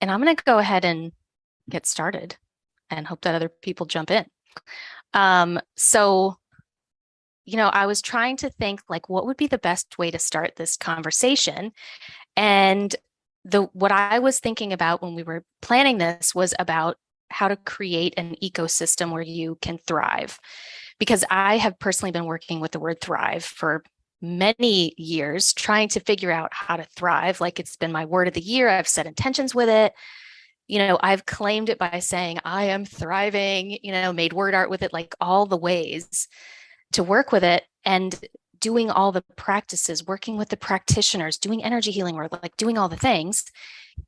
And I'm going to go ahead and get started and hope that other people jump in. So, I was trying to think like what would be the best way to start this conversation. And what I was thinking about when we were planning this was about how to create an ecosystem where you can thrive. Because I have personally been working with the word thrive for many years, trying to figure out how to thrive. Like it's been my word of the year. I've set intentions with it. I've claimed it by saying I am thriving, made word art with it, like all the ways to work with it and doing all the practices, working with the practitioners, doing energy healing work, like doing all the things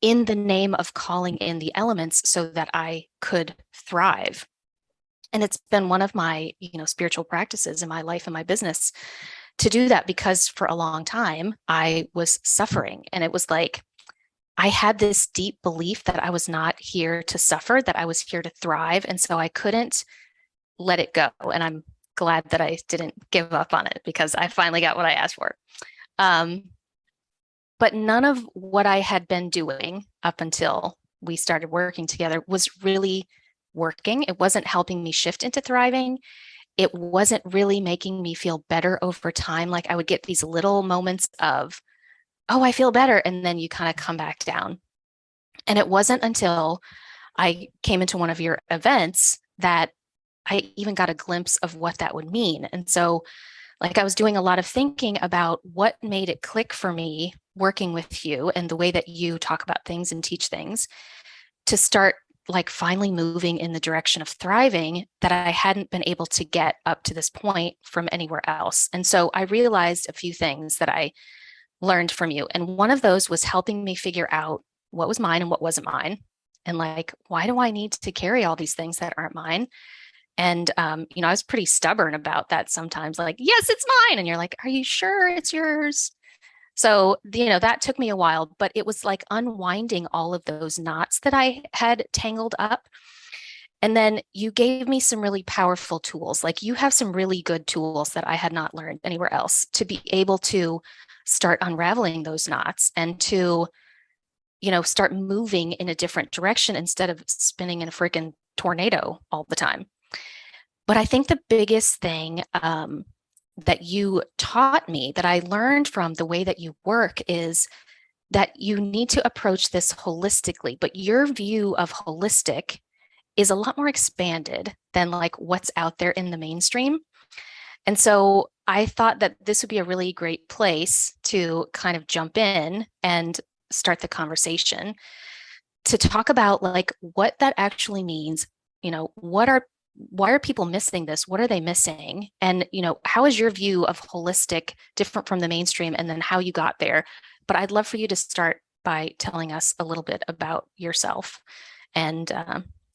in the name of calling in the elements so that I could thrive. And it's been one of my, spiritual practices in my life and my business to do that because for a long time I was suffering and it was like, I had this deep belief that I was not here to suffer, that I was here to thrive. And so I couldn't let it go. And I'm glad that I didn't give up on it because I finally got what I asked for. Um, but none of what I had been doing up until we started working together was really working. It wasn't helping me shift into thriving. It wasn't really making me feel better over time. Like I would get these little moments of, oh, I feel better. And then you kind of come back down. And it wasn't until I came into one of your events that I even got a glimpse of what that would mean. And so, like, I was doing a lot of thinking about what made it click for me working with you and the way that you talk about things and teach things to start like finally moving in the direction of thriving that I hadn't been able to get up to this point from anywhere else. And so I realized a few things that I learned from you. And one of those was helping me figure out what was mine and what wasn't mine. And like, why do I need to carry all these things that aren't mine? And, I was pretty stubborn about that sometimes, like, yes, it's mine. And you're like, are you sure it's yours? So, that took me a while, but it was like unwinding all of those knots that I had tangled up. And then you gave me some really powerful tools. Like you have some really good tools that I had not learned anywhere else to be able to start unraveling those knots and to, start moving in a different direction instead of spinning in a freaking tornado all the time. But I think the biggest thing that you taught me that I learned from the way that you work is that you need to approach this holistically, but your view of holistic is a lot more expanded than like what's out there in the mainstream. And so I thought that this would be a really great place to kind of jump in and start the conversation to talk about like what that actually means. Why are people missing this? What are they missing? And, how is your view of holistic different from the mainstream and then how you got there? But I'd love for you to start by telling us a little bit about yourself and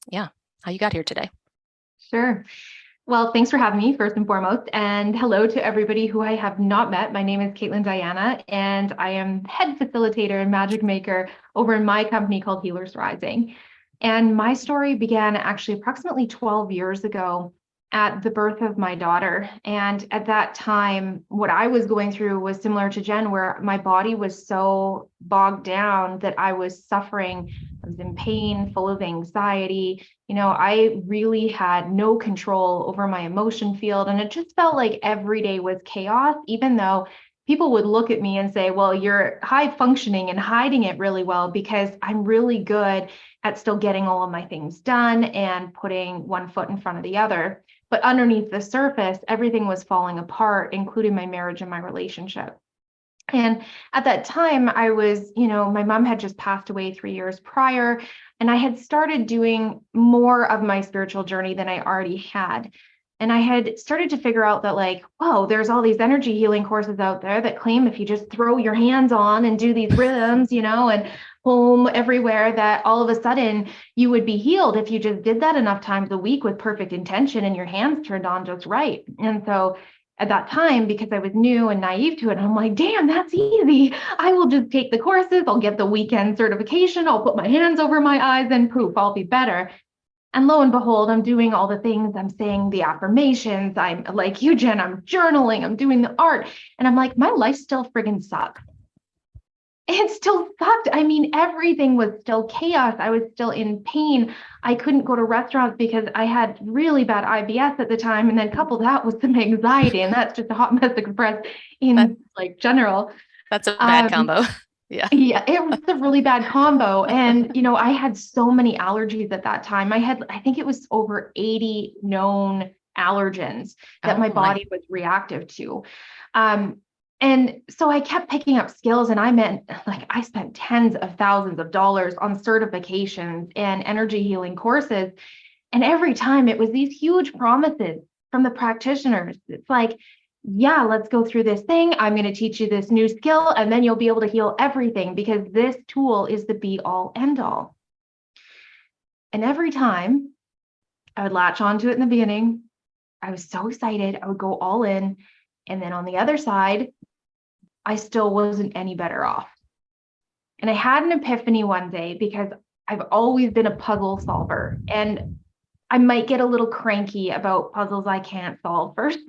yeah, how you got here today. Sure. Well, thanks for having me, first and foremost. And hello to everybody who I have not met. My name is Caitlin Diana, and I am head facilitator and magic maker over in my company called Healers Rising. And my story began actually approximately 12 years ago at the birth of my daughter. And at that time, what I was going through was similar to Jen, where my body was so bogged down that I was suffering. I was in pain, full of anxiety. I really had no control over my emotion field. And it just felt like every day was chaos, even though people would look at me and say, well, you're high functioning and hiding it really well, because I'm really good at still getting all of my things done and putting one foot in front of the other. But underneath the surface, everything was falling apart, including my marriage and my relationship. And at that time, I was, my mom had just passed away 3 years prior, and I had started doing more of my spiritual journey than I already had. And I had started to figure out that, like, whoa, there's all these energy healing courses out there that claim if you just throw your hands on and do these rhythms, and home everywhere, that all of a sudden you would be healed if you just did that enough times a week with perfect intention and your hands turned on just right. And so at that time, because I was new and naive to it, I'm like, damn, that's easy. I will just take the courses. I'll get the weekend certification. I'll put my hands over my eyes and poof, I'll be better. And lo and behold, I'm doing all the things. I'm saying the affirmations. I'm like you, Jen, I'm journaling. I'm doing the art. And I'm like, my life still friggin' sucks. it still sucked. I mean, everything was still chaos. I was still in pain. I couldn't go to restaurants because I had really bad IBS at the time. And then couple that with some anxiety, and that's just a hot mess express That in like general. that's a bad Um, combo. Yeah. yeah, it was a really bad combo. And, I had so many allergies at that time. I think it was over 80 known allergens that my Oh my. body was reactive to. Um, and so I kept picking up skills, and I spent tens of thousands of dollars on certifications and energy healing courses. And every time it was these huge promises from the practitioners. It's like, yeah, let's go through this thing. I'm going to teach you this new skill, and then you'll be able to heal everything because this tool is the be all end all. And every time I would latch onto it in the beginning, I was so excited. I would go all in. And then on the other side, I still wasn't any better off. And I had an epiphany one day because I've always been a puzzle solver, and I might get a little cranky about puzzles I can't solve first.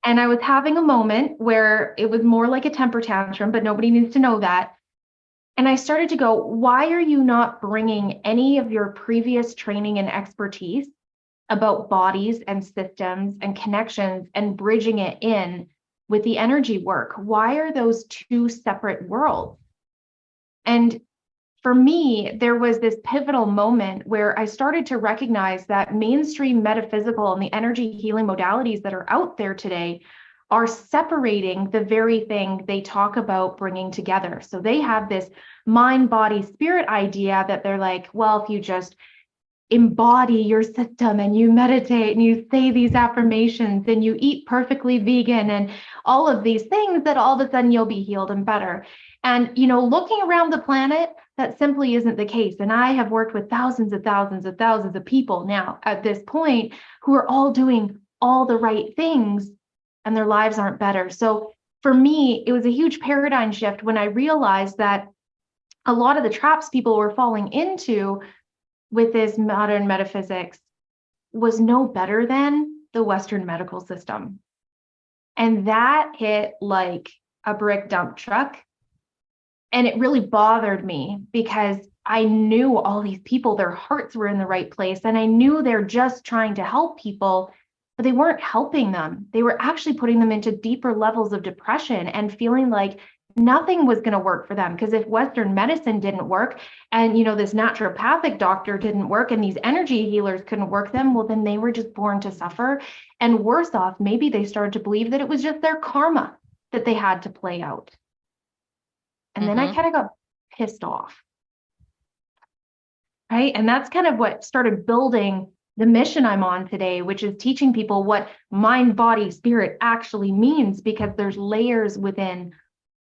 And I was having a moment where it was more like a temper tantrum, but nobody needs to know that. And I started to go, why are you not bringing any of your previous training and expertise about bodies and systems and connections and bridging it in with the energy work? Why are those two separate worlds? And for me, there was this pivotal moment where I started to recognize that mainstream metaphysical and the energy healing modalities that are out there today are separating the very thing they talk about bringing together. So they have this mind, body, spirit idea that they're like, well, if you just embody your system and you meditate and you say these affirmations and you eat perfectly vegan and all of these things, that all of a sudden you'll be healed and better. And, looking around the planet, that simply isn't the case. And I have worked with thousands and thousands and thousands of people now at this point who are all doing all the right things, and their lives aren't better. So for me, it was a huge paradigm shift when I realized that a lot of the traps people were falling into with this modern metaphysics was no better than the Western medical system. And that hit like a brick dump truck. And it really bothered me because I knew all these people, their hearts were in the right place. And I knew they're just trying to help people, but they weren't helping them. They were actually putting them into deeper levels of depression and feeling like nothing was going to work for them. Because if Western medicine didn't work, and this naturopathic doctor didn't work, and these energy healers couldn't work them, well, then they were just born to suffer. And worse off, maybe they started to believe that it was just their karma that they had to play out. And then I kind of got pissed off. Right. And that's kind of what started building the mission I'm on today, which is teaching people what mind, body, spirit actually means, because there's layers within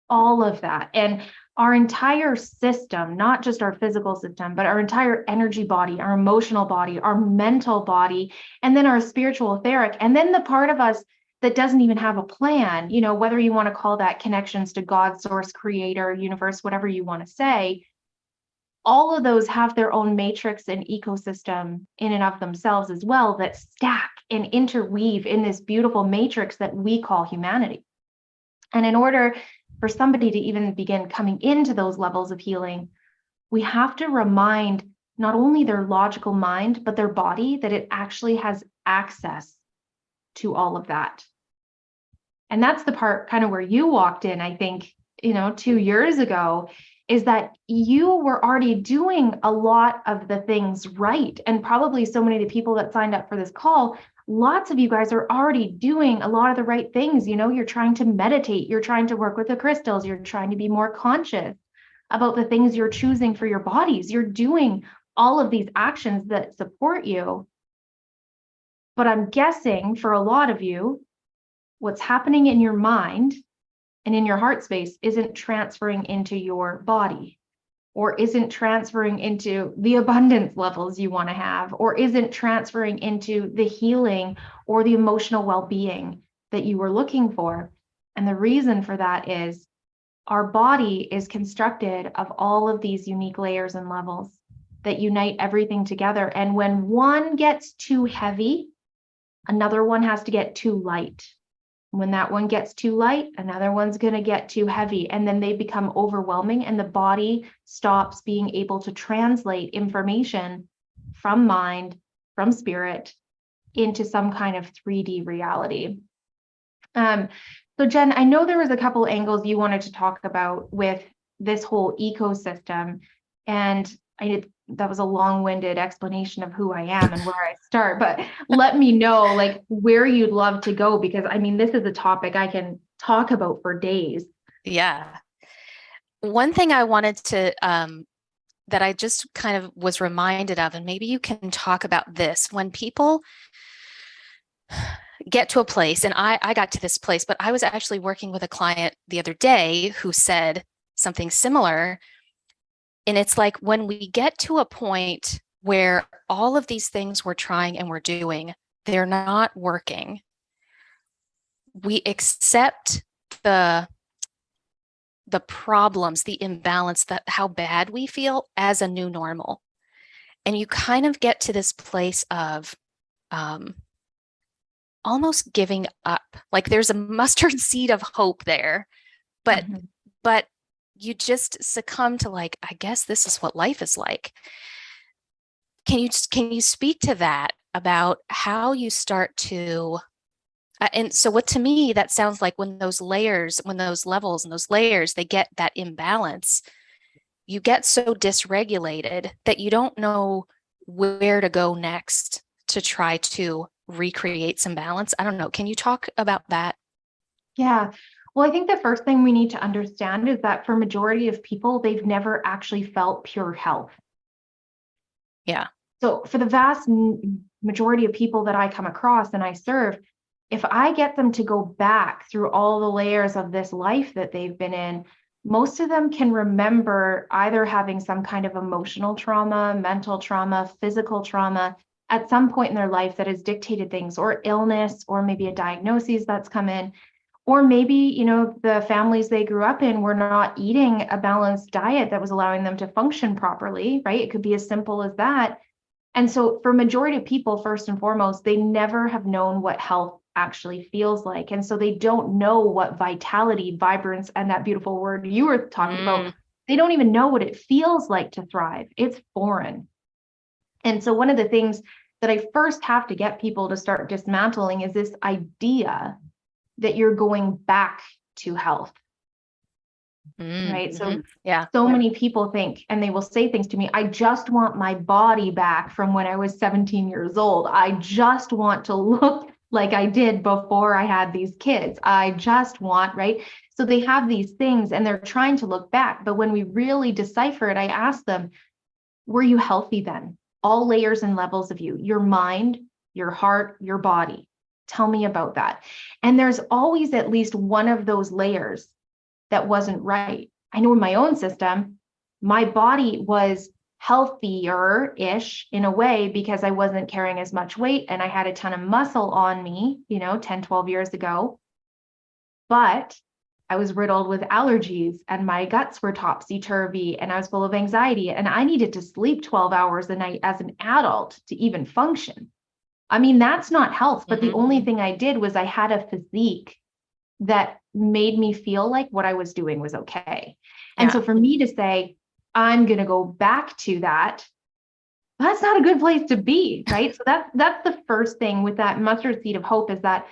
all of that. And our entire system, not just our physical system, but our entire energy body, our emotional body, our mental body, and then our spiritual etheric, and then the part of us that doesn't even have a plan, whether you want to call that connections to God, source, creator, universe, whatever you want to say, all of those have their own matrix and ecosystem in and of themselves as well, that stack and interweave in this beautiful matrix that we call humanity. And in order for somebody to even begin coming into those levels of healing, we have to remind not only their logical mind, but their body that it actually has access to all of that. And that's the part kind of where you walked in, I think, 2 years ago, is that you were already doing a lot of the things right. And probably so many of the people that signed up for this call, lots of you guys are already doing a lot of the right things. You're trying to meditate, you're trying to work with the crystals, you're trying to be more conscious about the things you're choosing for your bodies. You're doing all of these actions that support you. But I'm guessing for a lot of you, what's happening in your mind and in your heart space isn't transferring into your body, or isn't transferring into the abundance levels you want to have, or isn't transferring into the healing or the emotional well-being that you were looking for. And the reason for that is our body is constructed of all of these unique layers and levels that unite everything together. And when one gets too heavy, another one has to get too light. When that one gets too light, another one's going to get too heavy, and then they become overwhelming, and the body stops being able to translate information from mind, from spirit, into some kind of 3D reality. So Jen, I know there was a couple angles you wanted to talk about with this whole ecosystem, and that was a long-winded explanation of who I am and where I start, but let me know like where you'd love to go, because I mean, this is a topic I can talk about for days. Yeah. One thing I wanted to, that I just kind of was reminded of, and maybe you can talk about this, when people get to a place, and I got to this place, but I was actually working with a client the other day who said something similar. And it's like when we get to a point where all of these things we're trying and we're doing, they're not working, we accept the problems, the imbalance, that how bad we feel as a new normal. And you kind of get to this place of almost giving up. Like there's a mustard seed of hope there, but but you just succumb to like, I guess this is what life is like. Can you speak to that, about how you start to and so what, to me, that sounds like when those layers, when those levels and those layers, they get that imbalance, you get so dysregulated that you don't know where to go next to try to recreate some balance. I don't know. Can you talk about that? Yeah. Well, I think the first thing we need to understand is that for majority of people, they've never actually felt pure health. Yeah. So for the vast majority of people that I come across and I serve, if I get them to go back through all the layers of this life that they've been in, most of them can remember either having some kind of emotional trauma, mental trauma, physical trauma at some point in their life that has dictated things, or illness, or maybe a diagnosis that's come in. Or maybe, you know, the families they grew up in were not eating a balanced diet that was allowing them to function properly, right? It could be as simple as that. And so for majority of people, first and foremost, they never have known what health actually feels like. And so they don't know what vitality, vibrance, and that beautiful word you were talking about, they don't even know what it feels like to thrive. It's foreign. And so one of the things that I first have to get people to start dismantling is this idea that you're going back to health. Right. So many people think, and they will say things to me, I just want my body back from when I was 17 years old. I just want to look like I did before I had these kids. I just want, right? So they have these things and they're trying to look back. But when we really decipher it, I ask them, were you healthy then? All layers and levels of you, your mind, your heart, your body. Tell me about that. And there's always at least one of those layers that wasn't right. I know in my own system, my body was healthier-ish in a way because I wasn't carrying as much weight and I had a ton of muscle on me, 10, 12 years ago. But I was riddled with allergies and my guts were topsy-turvy and I was full of anxiety and I needed to sleep 12 hours a night as an adult to even function. I mean, that's not health, but the only thing I did was I had a physique that made me feel like what I was doing was okay. And so for me to say, I'm going to go back to that, that's not a good place to be, right? So that's the first thing with that mustard seed of hope, is that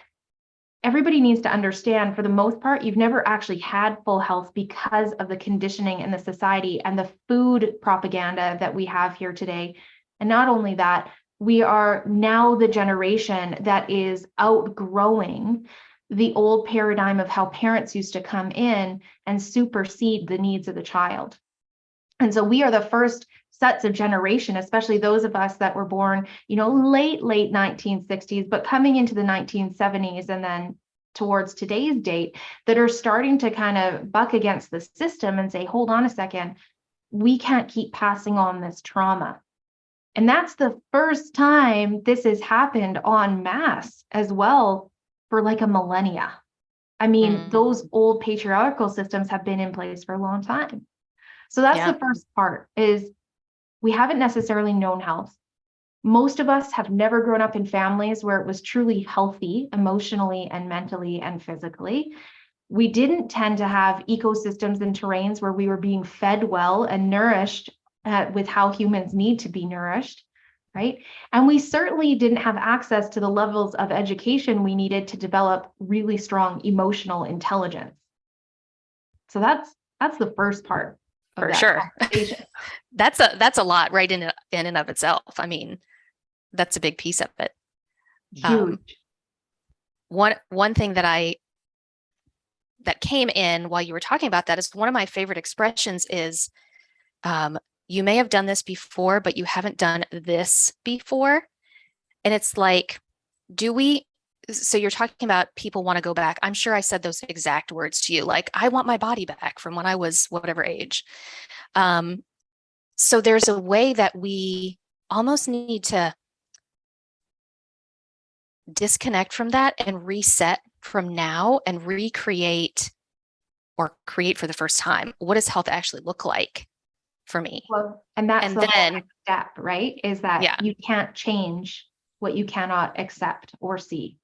everybody needs to understand, for the most part, you've never actually had full health because of the conditioning in the society and the food propaganda that we have here today. And not only that, we are now the generation that is outgrowing the old paradigm of how parents used to come in and supersede the needs of the child. And so we are the first sets of generation, especially those of us that were born, late 1960s, but coming into the 1970s and then towards today's date, that are starting to kind of buck against the system and say, hold on a second, we can't keep passing on this trauma. And that's the first time this has happened en masse as well for like a millennia. I mean, those old patriarchal systems have been in place for a long time. So that's the first part, is we haven't necessarily known health. Most of us have never grown up in families where it was truly healthy emotionally and mentally and physically. We didn't tend to have ecosystems and terrains where we were being fed well and nourished with how humans need to be nourished, right? And we certainly didn't have access to the levels of education we needed to develop really strong emotional intelligence. So that's the first part of For that sure. conversation. That's a lot right in and of itself. I mean, that's a big piece of it. Huge. One thing that came in while you were talking about that is one of my favorite expressions is, you may have done this before, but you haven't done this before. And it's like, so you're talking about people want to go back. I'm sure I said those exact words to you, like, I want my body back from when I was whatever age. So there's a way that we almost need to disconnect from that and reset from now and recreate or create for the first time. What does health actually look like for me? Well, and that's And the whole then, next step, right? Is that yeah, you can't change what you cannot accept or see.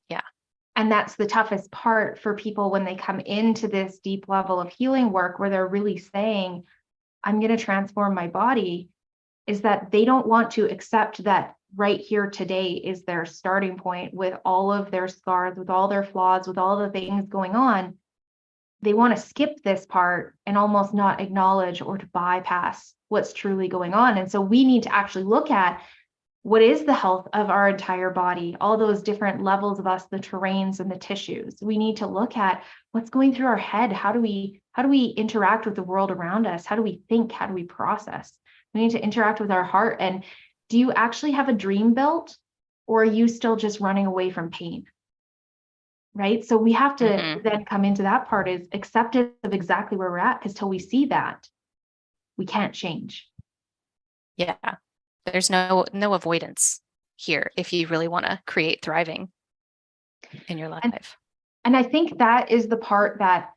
yeah, And that's the toughest part for people when they come into this deep level of healing work where they're really saying, I'm going to transform my body, is that they don't want to accept that right here today is their starting point with all of their scars, with all their flaws, with all the things going on. They want to skip this part and almost not acknowledge or to bypass what's truly going on. And so we need to actually look at what is the health of our entire body, all those different levels of us, the terrains and the tissues. We need to look at what's going through our head. How do we interact with the world around us? How do we think? How do we process? We need to interact with our heart. And do you actually have a dream built, or are you still just running away from pain? Right? So we have to then come into that part, is acceptance of exactly where we're at, because till we see that, we can't change. yeah. There's no avoidance here if you really want to create thriving in your life. And I think that is the part that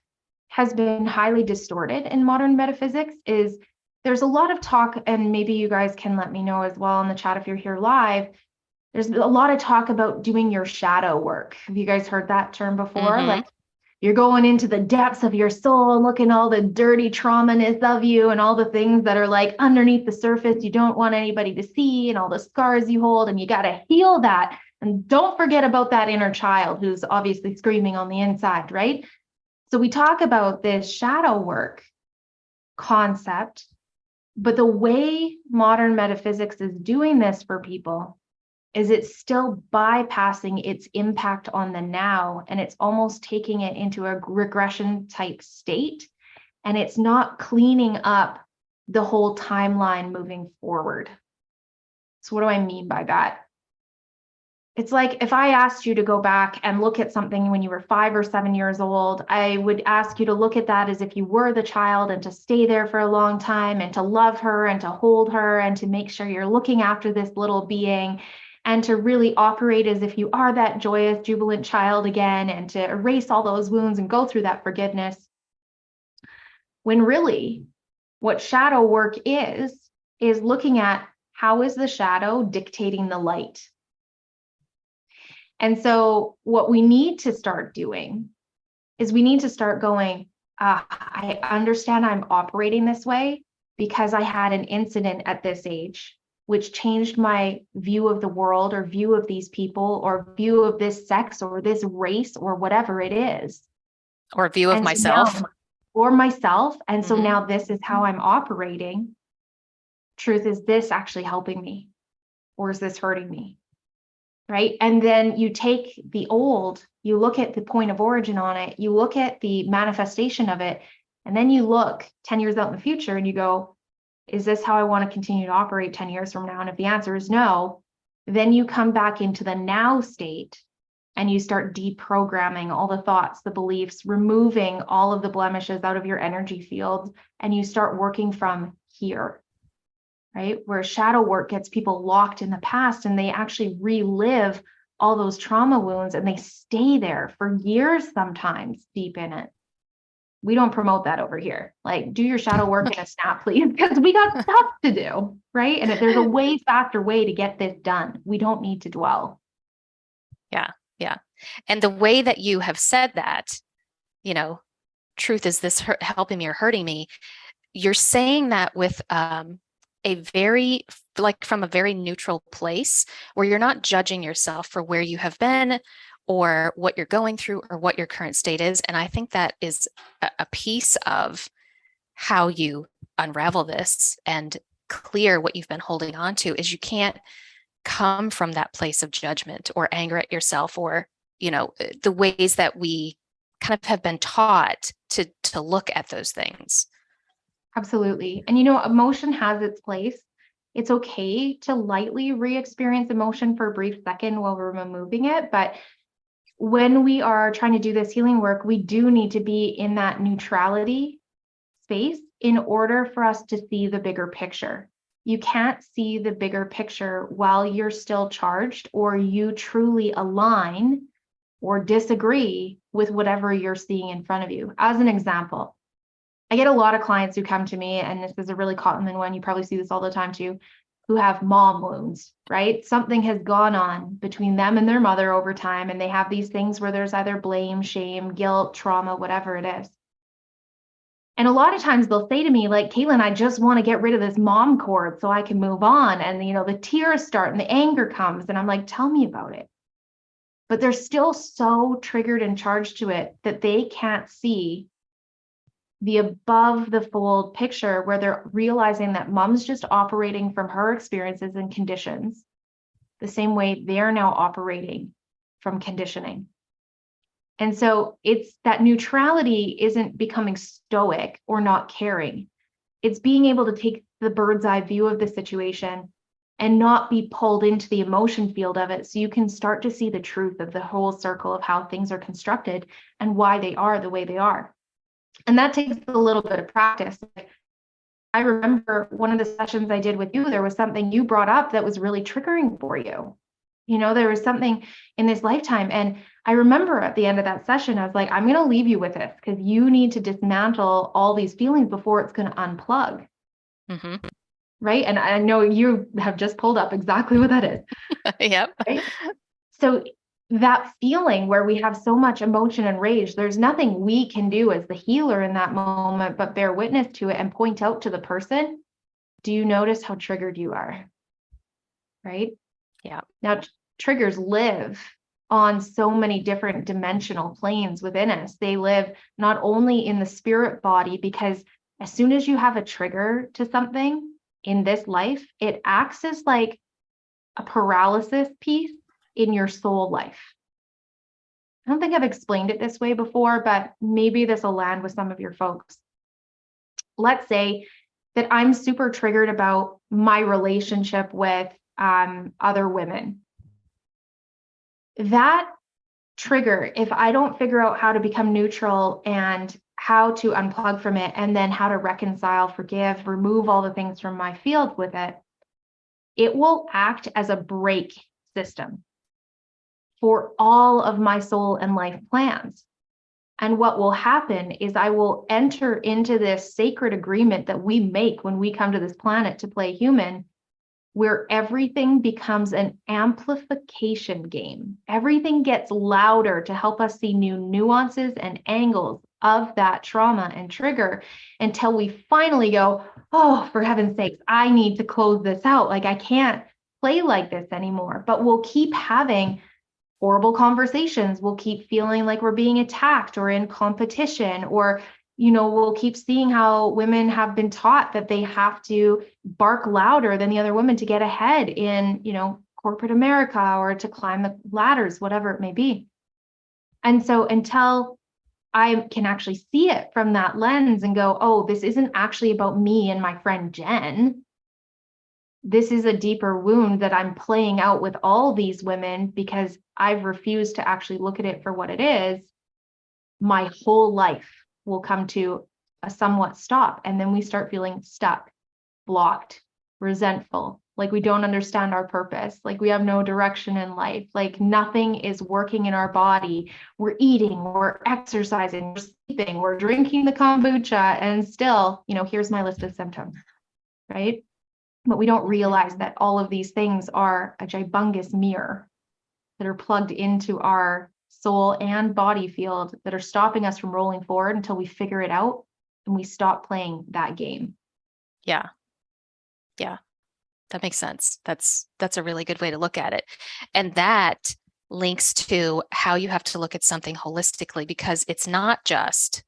has been highly distorted in modern metaphysics. Is there's a lot of talk, and maybe you guys can let me know as well in the chat if you're here live. There's a lot of talk about doing your shadow work. Have you guys heard that term before? Like, you're going into the depths of your soul and looking all the dirty traumaness of you and all the things that are like underneath the surface you don't want anybody to see, and all the scars you hold, and you got to heal that. And don't forget about that inner child who's obviously screaming on the inside, right? So we talk about this shadow work concept, but the way modern metaphysics is doing this for people is it's still bypassing its impact on the now, and it's almost taking it into a regression type state, and it's not cleaning up the whole timeline moving forward. So what do I mean by that? It's like if I asked you to go back and look at something when you were 5 or 7 years old, I would ask you to look at that as if you were the child, and to stay there for a long time, and to love her and to hold her and to make sure you're looking after this little being, and to really operate as if you are that joyous, jubilant child again, and to erase all those wounds and go through that forgiveness. When really what shadow work is looking at how is the shadow dictating the light. And so what we need to start doing is we need to start going, I understand I'm operating this way because I had an incident at this age, which changed my view of the world, or view of these people, or view of this sex, or this race, or whatever it is. Or view of myself. Or myself. And so now this is how I'm operating. Truth is this actually helping me, or is this hurting me? Right? And then you take the old, you look at the point of origin on it, you look at the manifestation of it, and then you look 10 years out in the future and you go, is this how I want to continue to operate 10 years from now? And if the answer is no, then you come back into the now state and you start deprogramming all the thoughts, the beliefs, removing all of the blemishes out of your energy field, and you start working from here, right? Where shadow work gets people locked in the past, and they actually relive all those trauma wounds, and they stay there for years, sometimes deep in it. We don't promote that over here. Like, do your shadow work in a snap, please, because we got stuff to do, right? And if there's a way faster way to get this done, we don't need to dwell. Yeah, yeah. And the way that you have said that, truth is this helping me or hurting me, you're saying that with a very, like, from a very neutral place where you're not judging yourself for where you have been or what you're going through or what your current state is. And I think that is a piece of how you unravel this and clear what you've been holding on to, is you can't come from that place of judgment or anger at yourself, or, the ways that we kind of have been taught to look at those things. Absolutely. And emotion has its place. It's okay to lightly re-experience emotion for a brief second while we're removing it. But when we are trying to do this healing work, we do need to be in that neutrality space in order for us to see the bigger picture. You can't see the bigger picture while you're still charged, or you truly align or disagree with whatever you're seeing in front of you. As an example, I get a lot of clients who come to me, and this is a really common one, you probably see this all the time too, who have mom wounds, right? Something has gone on between them and their mother over time, and they have these things where there's either blame, shame, guilt, trauma, whatever it is. And a lot of times they'll say to me, like, Caitlin, I just want to get rid of this mom cord so I can move on. And, the tears start and the anger comes. And I'm like, tell me about it. But they're still so triggered and charged to it that they can't see the above the fold picture, where they're realizing that mom's just operating from her experiences and conditions the same way they're now operating from conditioning. And so it's that neutrality isn't becoming stoic or not caring. It's being able to take the bird's eye view of the situation and not be pulled into the emotion field of it, so you can start to see the truth of the whole circle of how things are constructed and why they are the way they are. And that takes a little bit of practice. I remember one of the sessions I did with you, there was something you brought up that was really triggering for you. There was something in this lifetime. And I remember at the end of that session, I was like, I'm going to leave you with this, because you need to dismantle all these feelings before it's going to unplug. Mm-hmm. Right. And I know you have just pulled up exactly what that is. Yep. Right? So that feeling where we have so much emotion and rage, there's nothing we can do as the healer in that moment but bear witness to it and point out to the person, do you notice how triggered you are? Right? Yeah. Now, triggers live on so many different dimensional planes within us. They live not only in the spirit body, because as soon as you have a trigger to something in this life, it acts as like a paralysis piece in your soul life. I don't think I've explained it this way before, but maybe this will land with some of your folks. Let's say that I'm super triggered about my relationship with other women. That trigger, if I don't figure out how to become neutral and how to unplug from it, and then how to reconcile, forgive, remove all the things from my field with it, it will act as a brake system for all of my soul and life plans. And what will happen is I will enter into this sacred agreement that we make when we come to this planet to play human, where everything becomes an amplification game. Everything gets louder to help us see new nuances and angles of that trauma and trigger, until we finally go, oh, for heaven's sakes, I need to close this out. Like, I can't play like this anymore. But we'll keep having horrible conversations. We'll keep feeling like we're being attacked or in competition, or we'll keep seeing how women have been taught that they have to bark louder than the other women to get ahead in, corporate America, or to climb the ladders, whatever it may be. And so until I can actually see it from that lens and go, oh, this isn't actually about me and my friend Jen. This is a deeper wound that I'm playing out with all these women because I've refused to actually look at it for what it is. My whole life will come to a somewhat stop. And then we start feeling stuck, blocked, resentful, like we don't understand our purpose, like we have no direction in life, like nothing is working in our body. We're eating, we're exercising, we're sleeping, we're drinking the kombucha, and still, here's my list of symptoms, right? But we don't realize that all of these things are a gibungus mirror that are plugged into our soul and body field that are stopping us from rolling forward until we figure it out and we stop playing that game. Yeah. Yeah. That makes sense. That's a really good way to look at it. And that links to how you have to look at something holistically, because it's not just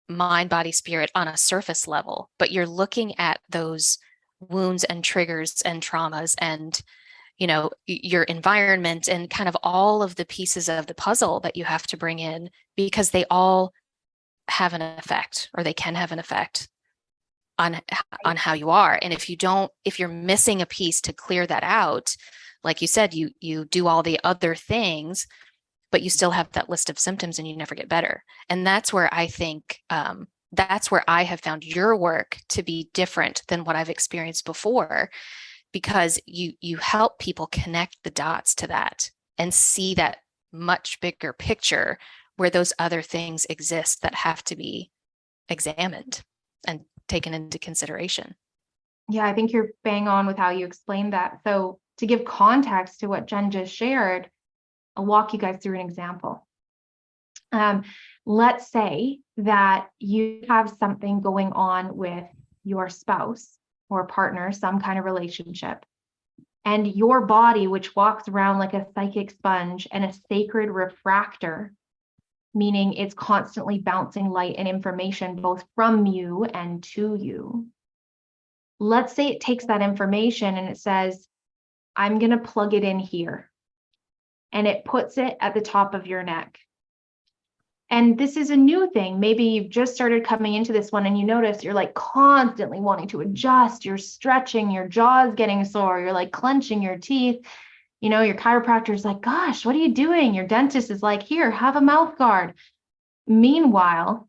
mind, body, spirit on a surface level, but you're looking at those wounds and triggers and traumas and your environment and kind of all of the pieces of the puzzle that you have to bring in, because they all have an effect, or they can have an effect on how you are. And if you're missing a piece to clear that out, like you said, you do all the other things, but you still have that list of symptoms and you never get better. And that's where I think that's where I have found your work to be different than what I've experienced before, because you help people connect the dots to that and see that much bigger picture where those other things exist that have to be examined and taken into consideration. Yeah, I think you're bang on with how you explained that. So to give context to what Jen just shared, I'll walk you guys through an example. Let's say that you have something going on with your spouse or partner, some kind of relationship, and your body, which walks around like a psychic sponge and a sacred refractor, meaning it's constantly bouncing light and information both from you and to you. Let's say it takes that information and it says, I'm going to plug it in here. And it puts it at the top of your neck. And this is a new thing. Maybe you've just started coming into this one and you notice you're like constantly wanting to adjust, you're stretching, your jaw's getting sore, you're like clenching your teeth. Your chiropractor's like, gosh, what are you doing? Your dentist is like, here, have a mouth guard. Meanwhile,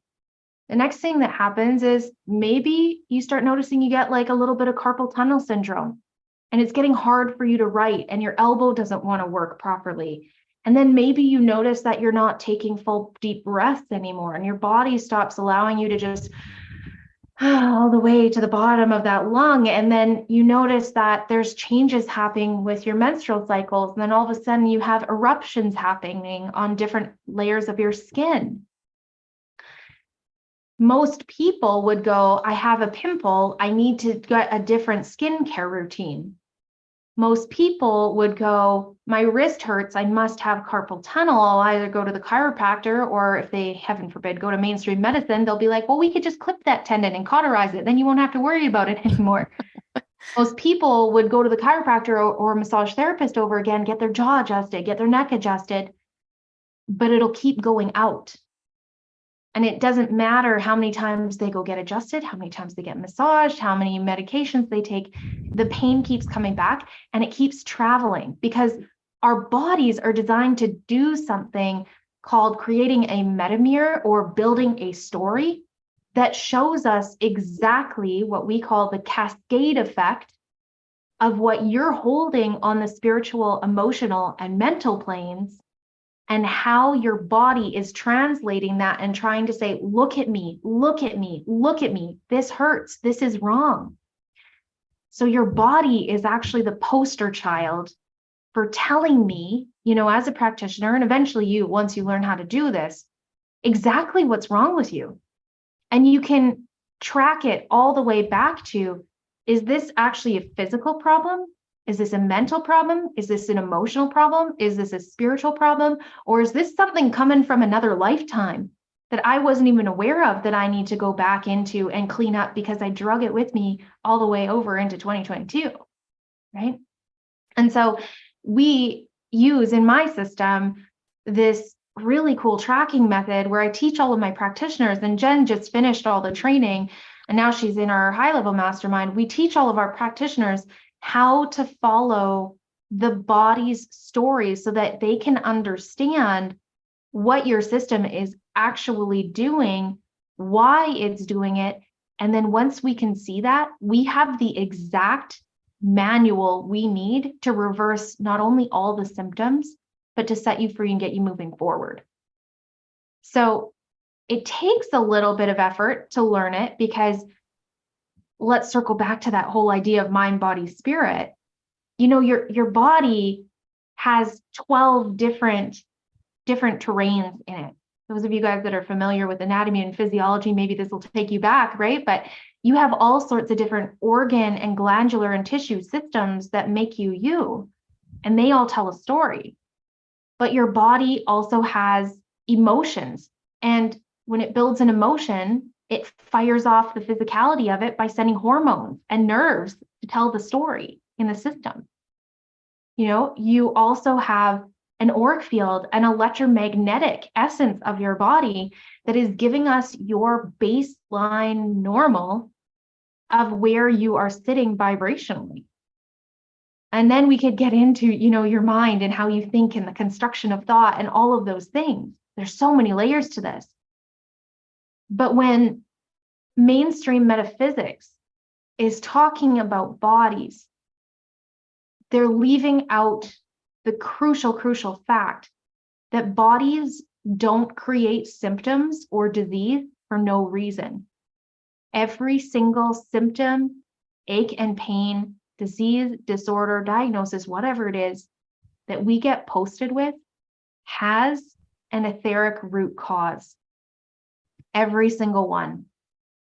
the next thing that happens is maybe you start noticing you get like a little bit of carpal tunnel syndrome, and it's getting hard for you to write, and your elbow doesn't want to work properly. And then maybe you notice that you're not taking full deep breaths anymore, and your body stops allowing you to just all the way to the bottom of that lung. And then you notice that there's changes happening with your menstrual cycles. And then all of a sudden you have eruptions happening on different layers of your skin. Most people would go, I have a pimple, I need to get a different skincare routine. Most people would go, my wrist hurts, I must have carpal tunnel. I'll either go to the chiropractor, or if they, heaven forbid, go to mainstream medicine, they'll be like, well, we could just clip that tendon and cauterize it. Then you won't have to worry about it anymore. Most people would go to the chiropractor or massage therapist over again, get their jaw adjusted, get their neck adjusted, but it'll keep going out. And it doesn't matter how many times they go get adjusted, how many times they get massaged, how many medications they take, the pain keeps coming back and it keeps traveling, because our bodies are designed to do something called creating a metamirror, or building a story that shows us exactly what we call the cascade effect of what you're holding on the spiritual, emotional, and mental planes, and how your body is translating that and trying to say, look at me, look at me, look at me. This hurts. This is wrong. So your body is actually the poster child for telling me, as a practitioner, and eventually you, once you learn how to do this, exactly what's wrong with you. And you can track it all the way back to, is this actually a physical problem? Is this a mental problem? Is this an emotional problem? Is this a spiritual problem? Or is this something coming from another lifetime that I wasn't even aware of, that I need to go back into and clean up because I drug it with me all the way over into 2022, right? And so we use in my system this really cool tracking method where I teach all of my practitioners, and Jen just finished all the training and now she's in our high level mastermind. We teach all of our practitioners how to follow the body's stories so that they can understand what your system is actually doing, why it's doing it. And then once we can see that, we have the exact manual we need to reverse not only all the symptoms, but to set you free and get you moving forward. So it takes a little bit of effort to learn it, because let's circle back to that whole idea of mind, body, spirit. You know, your body has 12 different terrains in it. Those of you guys that are familiar with anatomy and physiology, maybe this will take you back, right? But you have all sorts of different organ and glandular and tissue systems that make you you, and they all tell a story. But your body also has emotions, and when it builds an emotion, it fires off the physicality of it by sending hormones and nerves to tell the story in the system. You know, you also have an auric field, an electromagnetic essence of your body that is giving us your baseline normal of where you are sitting vibrationally. And then we could get into, you know, your mind and how you think and the construction of thought and all of those things. There's so many layers to this. But when mainstream metaphysics is talking about bodies, they're leaving out the crucial fact that bodies don't create symptoms or disease for no reason. Every single symptom, ache and pain, disease, disorder, diagnosis, whatever it is that we get posted with has an etheric root cause. Every single one.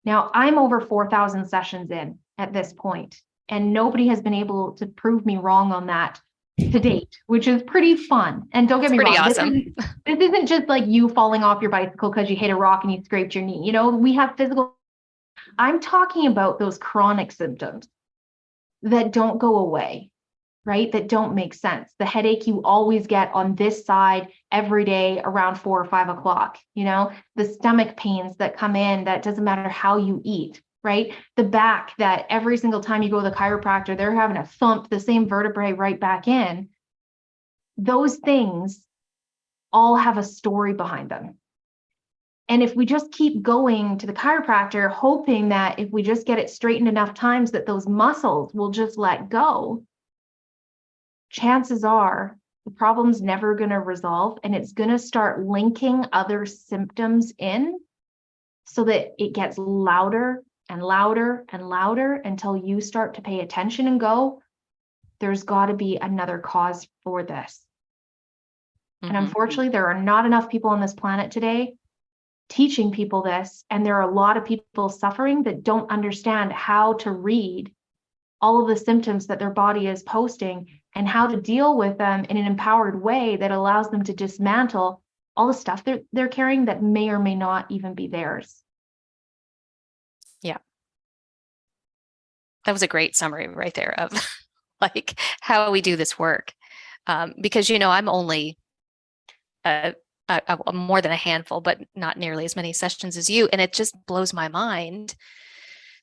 Now, I'm over 4,000 sessions in at this point, and nobody has been able to prove me wrong on that to date, which is pretty fun. And don't get me wrong, awesome. This isn't just like you falling off your bicycle because you hit a rock and you scraped your knee. You know, we have physical. I'm talking about those chronic symptoms that don't go away, right? That don't make sense. The headache you always get on this side every day around 4 or 5 o'clock, you know, the stomach pains that come in that doesn't matter how you eat, right? The back that every single time you go to the chiropractor, they're having to thump the same vertebrae right back in. Those things all have a story behind them. And if we just keep going to the chiropractor, hoping that if we just get it straightened enough times that those muscles will just let go, chances are the problem's never going to resolve, and it's going to start linking other symptoms in so that it gets louder and louder and louder until you start to pay attention and go, there's got to be another cause for this. And unfortunately, there are not enough people on this planet today teaching people this, and there are a lot of people suffering that don't understand how to read all of the symptoms that their body is posting and how to deal with them in an empowered way that allows them to dismantle all the stuff they're carrying that may or may not even be theirs. Yeah. That was a great summary right there of like how we do this work. Because, you know, I'm only more than a handful, but not nearly as many sessions as you. And it just blows my mind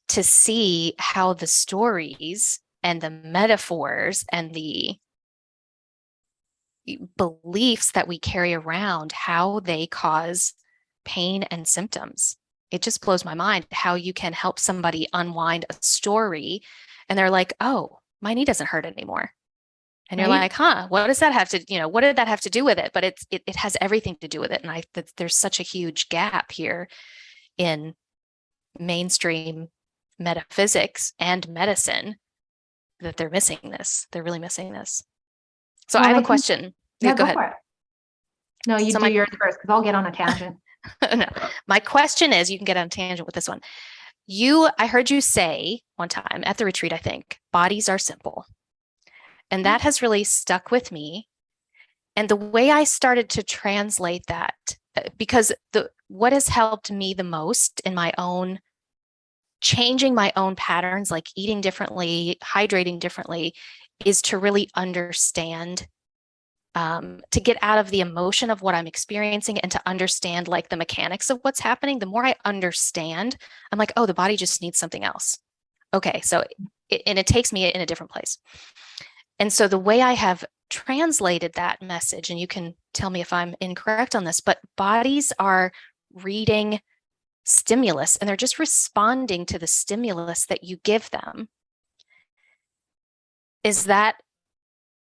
to see how the stories and the metaphors and the beliefs that we carry around, how they cause pain and symptoms. It just blows my mind how you can help somebody unwind a story and they're like, oh, my knee doesn't hurt anymore. And you're like, huh, what does that have to, you know, what did that have to do with it? But it has everything to do with it. And there's such a huge gap here in mainstream metaphysics and medicine that they're missing this. They're really missing this. So I have a question. Yeah, go ahead. For it. No, you do yours first because I'll get on a tangent. No, my question is, you can get on a tangent with this one. I heard you say one time at the retreat, I think, bodies are simple. And that has really stuck with me. And the way I started to translate that, because what has helped me the most in my own changing my own patterns, like eating differently, hydrating differently, is to really understand, to get out of the emotion of what I'm experiencing and to understand like the mechanics of what's happening. The more I understand, I'm like, oh, the body just needs something else. Okay, so it takes me in a different place. And so the way I have translated that message, and you can tell me if I'm incorrect on this, but bodies are reading stimulus and they're just responding to the stimulus that you give them. Is that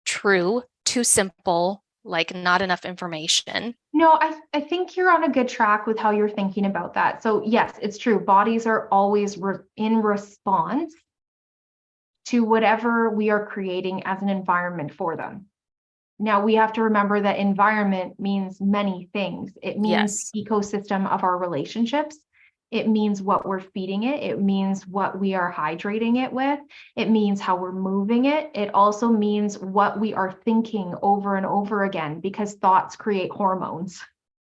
true? Too simple, like not enough information? No, I think you're on a good track with how you're thinking about that. So yes, it's true. Bodies are always in response to whatever we are creating as an environment for them. Now we have to remember that environment means many things. It means Yes. ecosystem of our relationships. It means what we're feeding it. It means what we are hydrating it with. It means how we're moving it. It also means what we are thinking over and over again, because thoughts create hormones.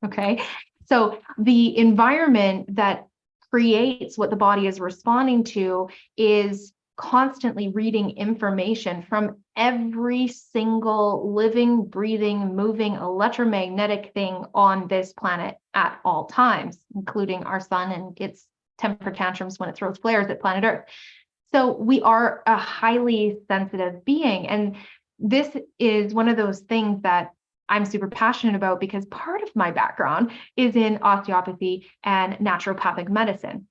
Okay. So the environment that creates what the body is responding to is constantly reading information from every single living, breathing, moving electromagnetic thing on this planet at all times, including our sun and its temper tantrums when it throws flares at planet Earth. So we are a highly sensitive being. And this is one of those things that I'm super passionate about, because part of my background is in osteopathy and naturopathic medicine.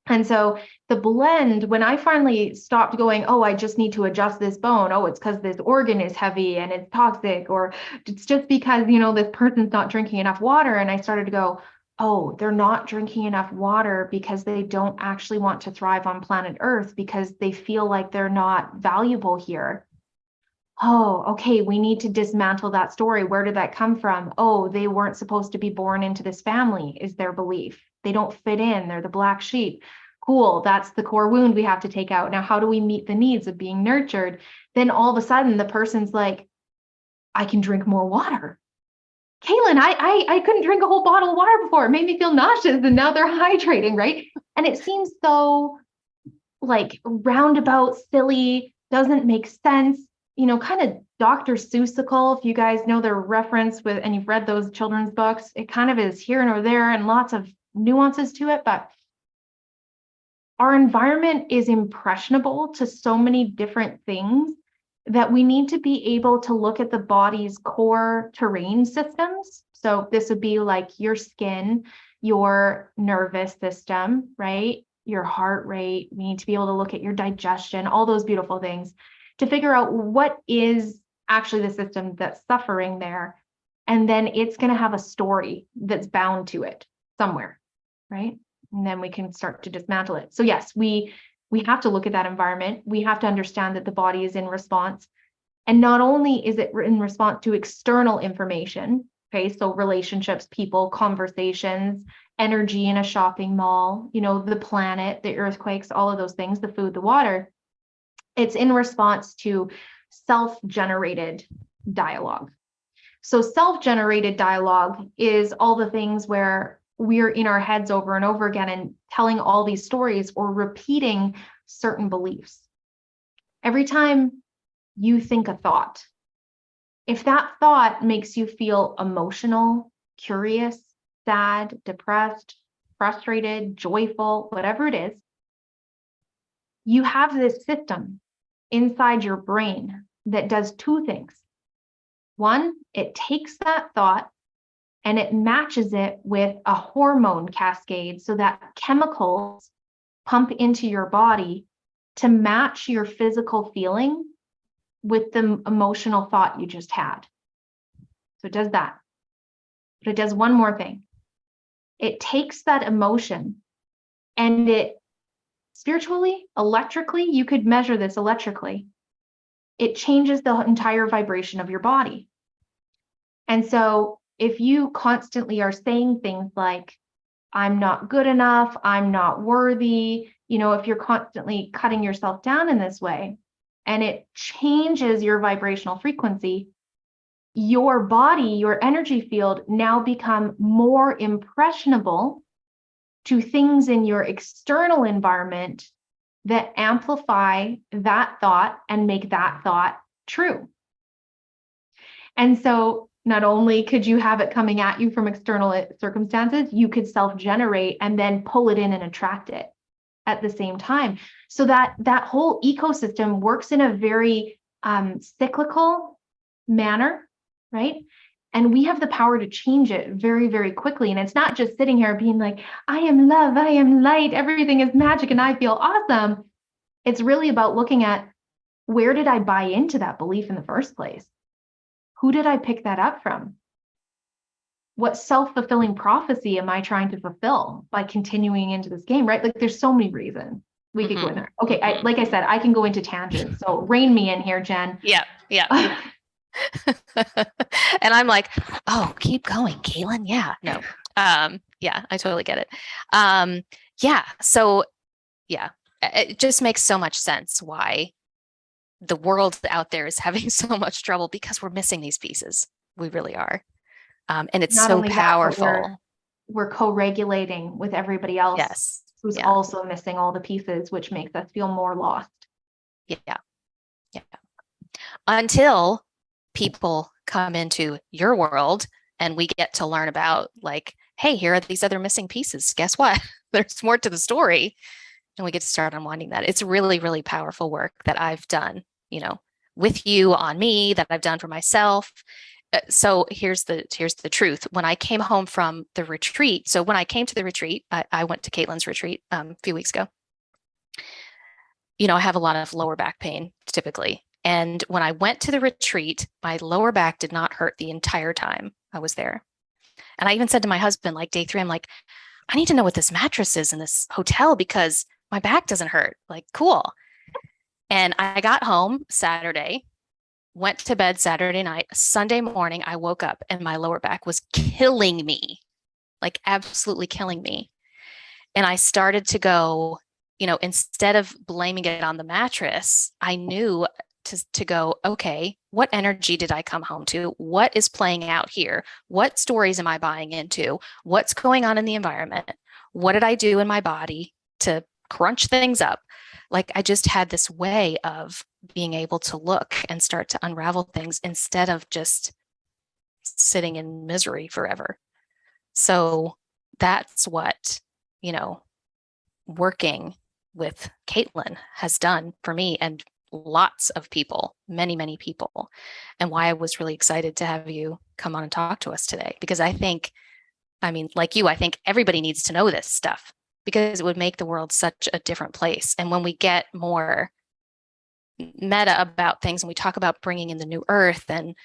And so the blend, when I finally stopped going, oh, I just need to adjust this bone. Oh, it's because this organ is heavy and it's toxic, or it's just because, this person's not drinking enough water. And I started to go, oh, they're not drinking enough water because they don't actually want to thrive on planet Earth, because they feel like they're not valuable here. Oh, okay, we need to dismantle that story. Where did that come from? Oh, they weren't supposed to be born into this family, is their belief. They don't fit in. They're the black sheep. Cool, that's the core wound we have to take out. Now, how do we meet the needs of being nurtured? Then all of a sudden, the person's like, I can drink more water. Caitlin, I couldn't drink a whole bottle of water before. It made me feel nauseous, and now they're hydrating, right? And it seems so like roundabout, silly, doesn't make sense, kind of Dr. Seussical, if you guys know their reference with, and you've read those children's books, it kind of is here and there and lots of nuances to it. But our environment is impressionable to so many different things that we need to be able to look at the body's core terrain systems. So this would be like your skin, your nervous system, right? Your heart rate. We need to be able to look at your digestion, all those beautiful things, to figure out what is actually the system that's suffering there. And then it's going to have a story that's bound to it somewhere, right? And then we can start to dismantle it. So yes, we have to look at that environment. We have to understand that the body is in response. And not only is it in response to external information, okay, so relationships, people, conversations, energy in a shopping mall, the planet, the earthquakes, all of those things, the food, the water, it's in response to self-generated dialogue. So self-generated dialogue is all the things where we're in our heads over and over again and telling all these stories or repeating certain beliefs. Every time you think a thought, if that thought makes you feel emotional, curious, sad, depressed, frustrated, joyful, whatever it is, you have this system inside your brain that does two things. One, it takes that thought and it matches it with a hormone cascade so that chemicals pump into your body to match your physical feeling with the emotional thought you just had. So it does that. But it does one more thing. It takes that emotion and it spiritually, electrically, you could measure this electrically. It changes the entire vibration of your body. And so if you constantly are saying things like, I'm not good enough, I'm not worthy, if you're constantly cutting yourself down in this way, and it changes your vibrational frequency, your body, your energy field now become more impressionable to things in your external environment that amplify that thought and make that thought true. And so not only could you have it coming at you from external circumstances, you could self-generate and then pull it in and attract it at the same time. So that whole ecosystem works in a very cyclical manner, right? And we have the power to change it very, very quickly. And it's not just sitting here being like, I am love, I am light, everything is magic, and I feel awesome. It's really about looking at, Where did I buy into that belief in the first place? Who did I pick that up from? What self-fulfilling prophecy am I trying to fulfill by continuing into this game, right? Like there's so many reasons we could go in there. Okay, like I said, I can go into tangents. So rein me in here, Jen. Yeah. And I'm like, oh, keep going, Caitlin. Yeah, no. Yeah, I totally get it. Yeah. So yeah, it just makes so much sense why the world out there is having so much trouble, because we're missing these pieces. We really are. And it's Not so only that, but powerful. we're co-regulating with everybody else Yes. who's Yeah. also missing all the pieces, which makes us feel more lost. Yeah. Yeah. Until people come into your world and we get to learn about, like, hey, here are these other missing pieces. Guess what? There's more to the story. And we get to start unwinding that. It's really, really powerful work that I've done, with you, on me, that I've done for myself. So here's the truth. When I came home from the retreat, so when I came to the retreat, I went to Caitlin's retreat a few weeks ago. I have a lot of lower back pain typically. And when I went to the retreat, my lower back did not hurt the entire time I was there. And I even said to my husband, like day 3, I'm like, I need to know what this mattress is in this hotel because my back doesn't hurt. Like, cool. And I got home Saturday, went to bed Saturday night. Sunday morning, I woke up and my lower back was killing me, like absolutely killing me. And I started to go, instead of blaming it on the mattress, I knew to go, okay, what energy did I come home to? What is playing out here? What stories am I buying into? What's going on in the environment? What did I do in my body to crunch things up? Like I just had this way of being able to look and start to unravel things instead of just sitting in misery forever. So that's what, working with Caitlin has done for me and lots of people, many, many people, and why I was really excited to have you come on and talk to us today. Because I think, like you, I think everybody needs to know this stuff because it would make the world such a different place. And when we get more meta about things and we talk about bringing in the new earth and,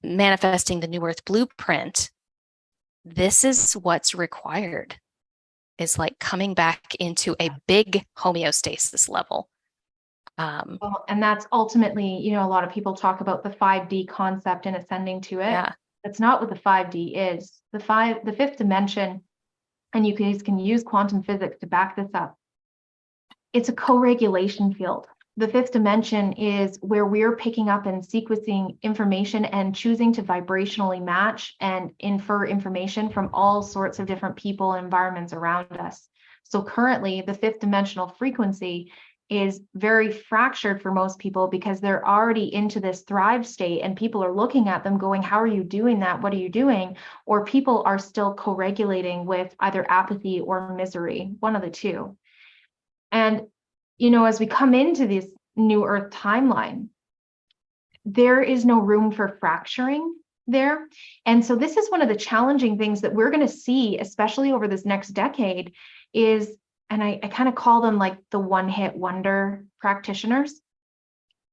manifesting the new earth blueprint, this is what's required, is like coming back into a big homeostasis level. Well, and that's ultimately, a lot of people talk about the 5D concept and ascending to it. Yeah. That's not what the 5D is. The fifth dimension, and you guys can use quantum physics to back this up. It's a co-regulation field. The fifth dimension is where we're picking up and sequencing information and choosing to vibrationally match and infer information from all sorts of different people and environments around us. So currently, the fifth dimensional frequency is very fractured for most people because they're already into this thrive state and people are looking at them going, how are you doing that? What are you doing? Or people are still co-regulating with either apathy or misery, one of the two. And as we come into this new earth timeline, there is no room for fracturing there. And so this is one of the challenging things that we're going to see, especially over this next decade, is, and I kind of call them like the one-hit wonder practitioners.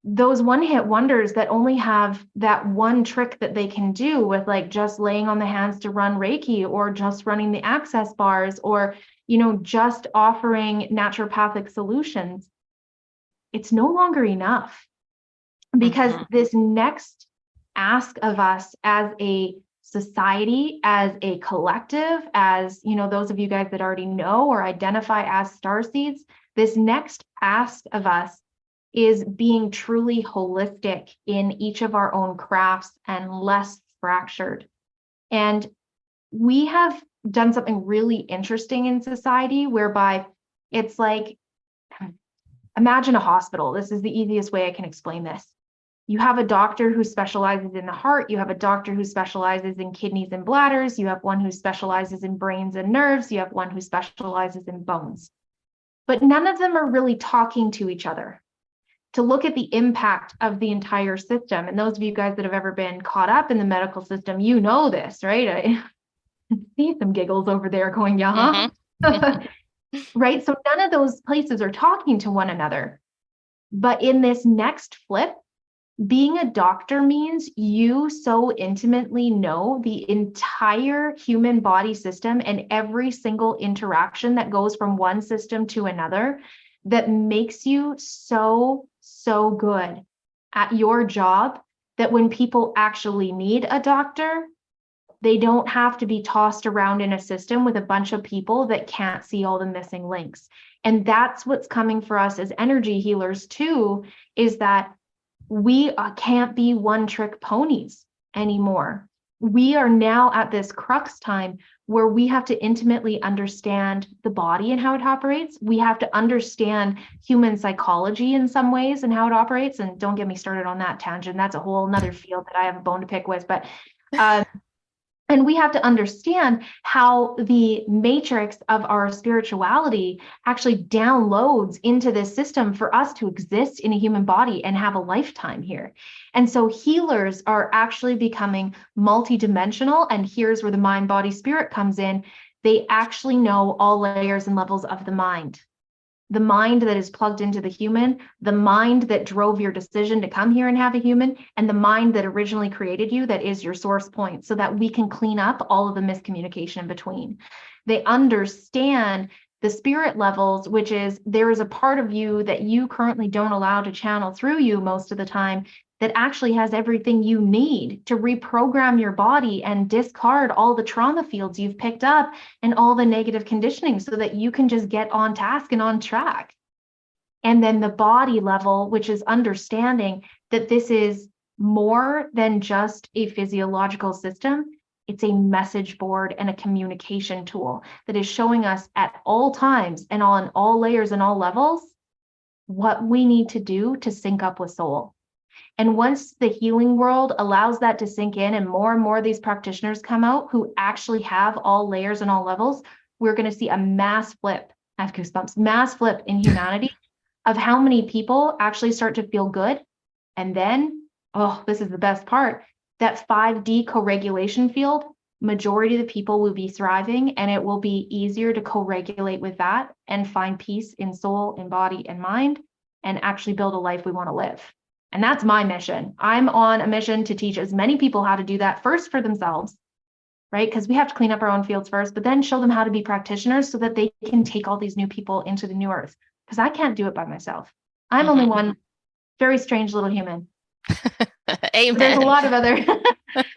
Those one-hit wonders that only have that one trick that they can do with like just laying on the hands to run Reiki or just running the access bars or, just offering naturopathic solutions. It's no longer enough because this next ask of us as a society, as a collective, as those of you guys that already know or identify as starseeds, this next ask of us is being truly holistic in each of our own crafts and less fractured. And we have done something really interesting in society whereby it's like, imagine a hospital. This is the easiest way I can explain this. You have a doctor who specializes in the heart. You have a doctor who specializes in kidneys and bladders. You have one who specializes in brains and nerves. You have one who specializes in bones. But none of them are really talking to each other to look at the impact of the entire system. And those of you guys that have ever been caught up in the medical system, you know this, right? I see some giggles over there going, yeah. Right? So none of those places are talking to one another. But in this next flip, being a doctor means you so intimately know the entire human body system and every single interaction that goes from one system to another that makes you so, so good at your job that when people actually need a doctor, they don't have to be tossed around in a system with a bunch of people that can't see all the missing links. And that's what's coming for us as energy healers too, is that we can't be one-trick ponies anymore. We are now at this crux time where we have to intimately understand the body and how it operates. We have to understand human psychology in some ways and how it operates. And don't get me started on that tangent. That's a whole nother field that I have a bone to pick with. But and we have to understand how the matrix of our spirituality actually downloads into this system for us to exist in a human body and have a lifetime here. And so healers are actually becoming multidimensional. And here's where the mind, body, spirit comes in. They actually know all layers and levels of the mind. The mind that is plugged into the human, the mind that drove your decision to come here and have a human, and the mind that originally created you, that is your source point, so that we can clean up all of the miscommunication in between. They understand the spirit levels, which is there is a part of you that you currently don't allow to channel through you most of the time, that actually has everything you need to reprogram your body and discard all the trauma fields you've picked up and all the negative conditioning so that you can just get on task and on track. And then the body level, which is understanding that this is more than just a physiological system. It's a message board and a communication tool that is showing us at all times and on all layers and all levels what we need to do to sync up with soul. And once the healing world allows that to sink in and more of these practitioners come out who actually have all layers and all levels, we're going to see a mass flip. I have goosebumps, mass flip in humanity of how many people actually start to feel good. And then, oh, this is the best part, that 5D co-regulation field, majority of the people will be thriving, and it will be easier to co-regulate with that and find peace in soul and body and mind and actually build a life we want to live. And that's my mission. I'm on a mission to teach as many people how to do that first for themselves, right? Because we have to clean up our own fields first, but then show them how to be practitioners so that they can take all these new people into the new earth. Because I can't do it by myself. I'm only one very strange little human. Amen. There's a lot of other,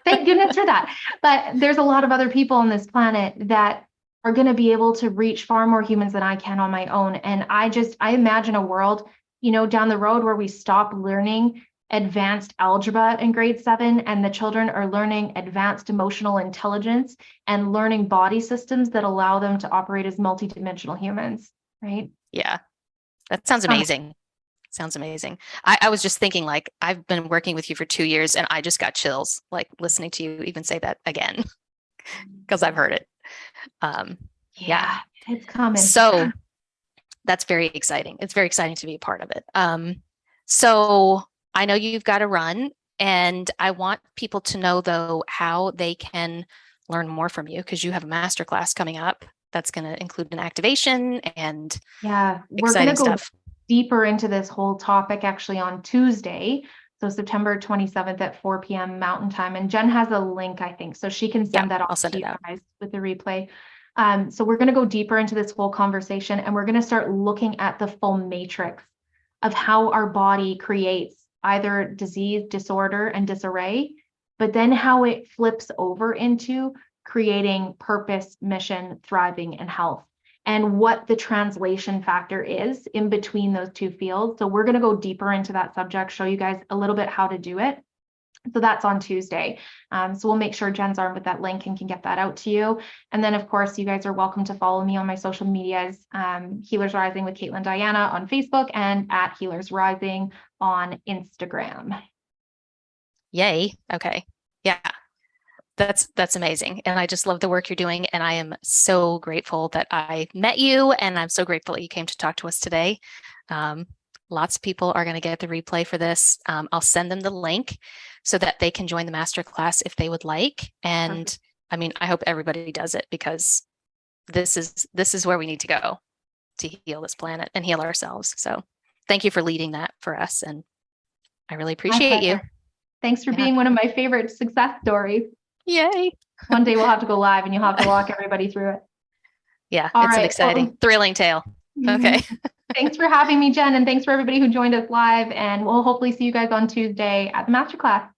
thank goodness for that. But there's a lot of other people on this planet that are going to be able to reach far more humans than I can on my own. And I imagine a world, down the road where we stop learning advanced algebra in grade 7 and the children are learning advanced emotional intelligence and learning body systems that allow them to operate as multidimensional humans, right? Yeah, that sounds amazing. Sounds amazing. I was just thinking, like, I've been working with you for 2 years and I just got chills, like listening to you even say that again, because I've heard it. Yeah, it's common. So that's very exciting. It's very exciting to be a part of it. So I know you've got to run, and I want people to know, though, how they can learn more from you, because you have a masterclass coming up that's going to include an activation and we're going to go deeper into this whole topic actually on Tuesday. So September 27th at 4 p.m. Mountain Time. And Jen has a link, I think, so she can send that off to you guys with the replay. So we're going to go deeper into this whole conversation, and we're going to start looking at the full matrix of how our body creates either disease, disorder, and disarray, but then how it flips over into creating purpose, mission, thriving, and health, and what the translation factor is in between those two fields. So we're going to go deeper into that subject, show you guys a little bit how to do it. So that's on Tuesday. So we'll make sure Jen's armed with that link and can get that out to you. And then, of course, you guys are welcome to follow me on my social medias, Healers Rising with Caitlin Diana on Facebook and at Healers Rising on Instagram. Yay. Okay. Yeah. That's amazing. And I just love the work you're doing. And I am so grateful that I met you. And I'm so grateful that you came to talk to us today. Lots of people are going to get the replay for this. I'll send them the link so that they can join the masterclass if they would like. And I mean, I hope everybody does it, because this is where we need to go to heal this planet and heal ourselves. So thank you for leading that for us. And I really appreciate you. Thanks for being one of my favorite success stories. Yay. One day we'll have to go live and you'll have to walk everybody through it. Yeah, it's an exciting, thrilling tale. Okay. Thanks for having me, Jen, and thanks for everybody who joined us live. And we'll hopefully see you guys on Tuesday at the masterclass.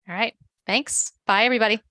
All right. Thanks. Bye, everybody.